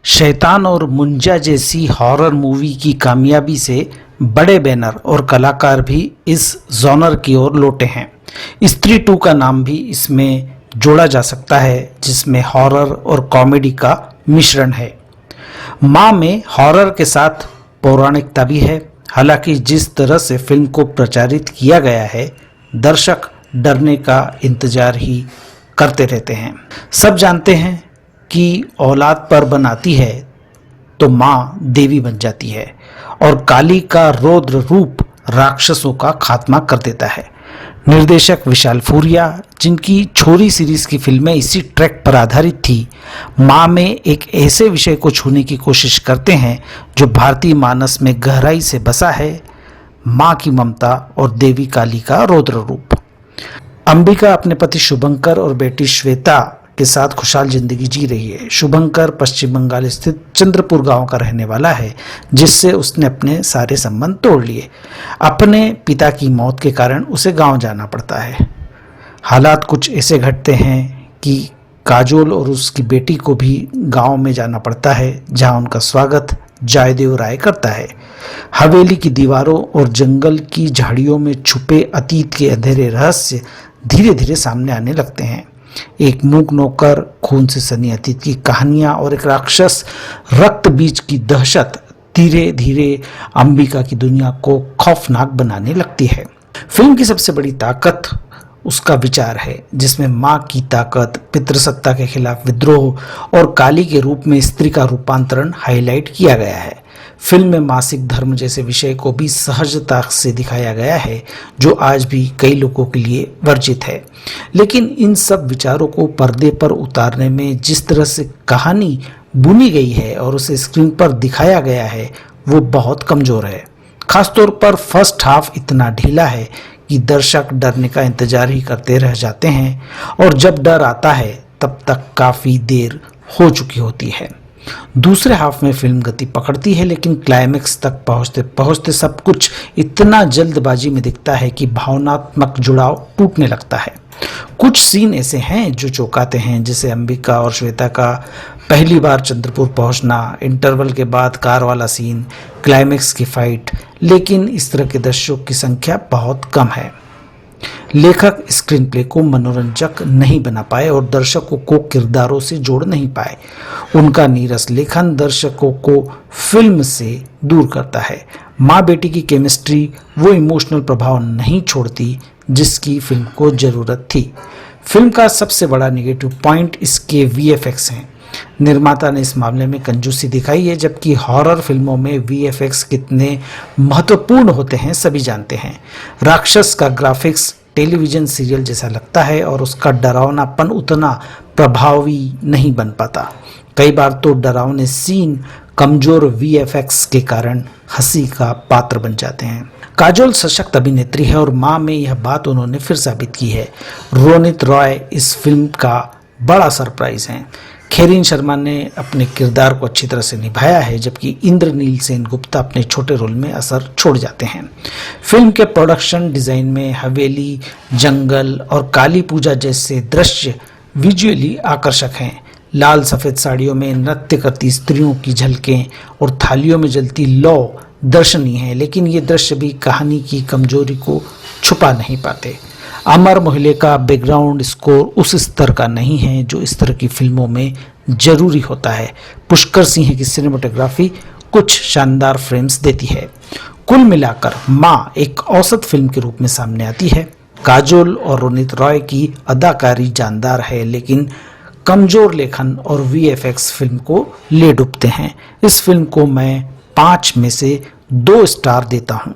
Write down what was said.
शैतान और मुंजा जैसी हॉरर मूवी की कामयाबी से बड़े बैनर और कलाकार भी इस जॉनर की ओर लौटे हैं। स्त्री 2 का नाम भी इसमें जोड़ा जा सकता है, जिसमें हॉरर और कॉमेडी का मिश्रण है। माँ में हॉरर के साथ पौराणिकता भी है। हालांकि जिस तरह से फिल्म को प्रचारित किया गया है, दर्शक डरने का इंतजार ही करते रहते हैं। सब जानते हैं कि औलाद पर बनाती है तो माँ देवी बन जाती है और काली का रौद्र रूप राक्षसों का खात्मा कर देता है। निर्देशक विशाल फूरिया, जिनकी छोरी सीरीज की फिल्में इसी ट्रैक पर आधारित थी, माँ में एक ऐसे विषय को छूने की कोशिश करते हैं जो भारतीय मानस में गहराई से बसा है, माँ की ममता और देवी काली का रौद्र रूप। अंबिका अपने पति शुभंकर और बेटी श्वेता के साथ खुशहाल जिंदगी जी रही है। शुभंकर पश्चिम बंगाल स्थित चंद्रपुर गांव का रहने वाला है, जिससे उसने अपने सारे संबंध तोड़ लिए। अपने पिता की मौत के कारण उसे गांव जाना पड़ता है। हालात कुछ ऐसे घटते हैं कि काजोल और उसकी बेटी को भी गांव में जाना पड़ता है, जहां उनका स्वागत जयदेव राय करता है। हवेली की दीवारों और जंगल की झाड़ियों में छुपे अतीत के अंधेरे रहस्य धीरे धीरे सामने आने लगते हैं। एक मूक नौकर, खून से सनी अतीत की कहानियां और एक राक्षस रक्त बीज की दहशत धीरे धीरे अंबिका की दुनिया को खौफनाक बनाने लगती है। फिल्म की सबसे बड़ी ताकत उसका विचार है, जिसमें माँ की ताकत, पितृसत्ता के खिलाफ विद्रोह और काली के रूप में स्त्री का रूपांतरण हाईलाइट किया गया है। फिल्म में मासिक धर्म जैसे विषय को भी सहजता से दिखाया गया है, जो आज भी कई लोगों के लिए वर्जित है। लेकिन इन सब विचारों को पर्दे पर उतारने में जिस तरह से कहानी बुनी गई है और उसे स्क्रीन पर दिखाया गया है, वो बहुत कमजोर है। खासतौर पर फर्स्ट हाफ इतना ढीला है कि दर्शक डरने का इंतजार ही करते रह जाते हैं, और जब डर आता है तब तक काफी देर हो चुकी होती है। दूसरे हाफ में फिल्म गति पकड़ती है, लेकिन क्लाइमेक्स तक पहुंचते पहुंचते सब कुछ इतना जल्दबाजी में दिखता है कि भावनात्मक जुड़ाव टूटने लगता है। कुछ सीन ऐसे हैं जो चौंकाते हैं, जैसे अंबिका और श्वेता का पहली बार चंद्रपुर पहुंचना, इंटरवल के बाद कार वाला सीन, क्लाइमेक्स की फाइट। लेकिन इस तरह के दृश्यों की संख्या बहुत कम है। लेखक स्क्रीन प्ले को मनोरंजक नहीं बना पाए और दर्शकों को किरदारों से जोड़ नहीं पाए। उनका नीरस लेखन दर्शकों को फिल्म से दूर करता है। माँ बेटी की केमिस्ट्री वो इमोशनल प्रभाव नहीं छोड़ती जिसकी फिल्म को जरूरत थी। फिल्म का सबसे बड़ा नेगेटिव पॉइंट इसके VFX हैं। निर्माता ने इस मामले में कंजूसी दिखाई है, जबकि हॉरर फिल्मों में VFX कितने महत्वपूर्ण होते हैं सभी जानते हैं। राक्षस का ग्राफिक्स टेलीविजन सीरियल जैसा लगता है और उसका डरावनापन उतना प्रभावी नहीं बन पाता। कई बार तो डरावने सीन कमजोर VFX के कारण हंसी का पात्र बन जाते हैं। काजोल सशक्त अभिनेत्री है और माँ में यह बात उन्होंने फिर साबित की है। रोनित रॉय इस फिल्म का बड़ा सरप्राइज है। खेरीन शर्मा ने अपने किरदार को अच्छी तरह से निभाया है, जबकि इंद्रनील सेन गुप्ता अपने छोटे रोल में असर छोड़ जाते हैं। फिल्म के प्रोडक्शन डिजाइन में हवेली, जंगल और काली पूजा जैसे दृश्य विजुअली आकर्षक हैं। लाल सफेद साड़ियों में नृत्य करती स्त्रियों की झलकें और थालियों में जलती लौ दर्शनीय है, लेकिन ये दृश्य भी कहानी की कमजोरी को छुपा नहीं पाते। अमर मोहल्ले का बैकग्राउंड स्कोर उस स्तर का नहीं है जो इस तरह की फिल्मों में जरूरी होता है। पुष्कर सिंह की सिनेमेटोग्राफी कुछ शानदार फ्रेम्स देती है। कुल मिलाकर माँ एक औसत फिल्म के रूप में सामने आती है। काजोल और रोनित रॉय की अदाकारी जानदार है, लेकिन कमजोर लेखन और VFX फिल्म को ले डूबते हैं। इस फिल्म को मैं 5 में से 2 स्टार देता हूँ।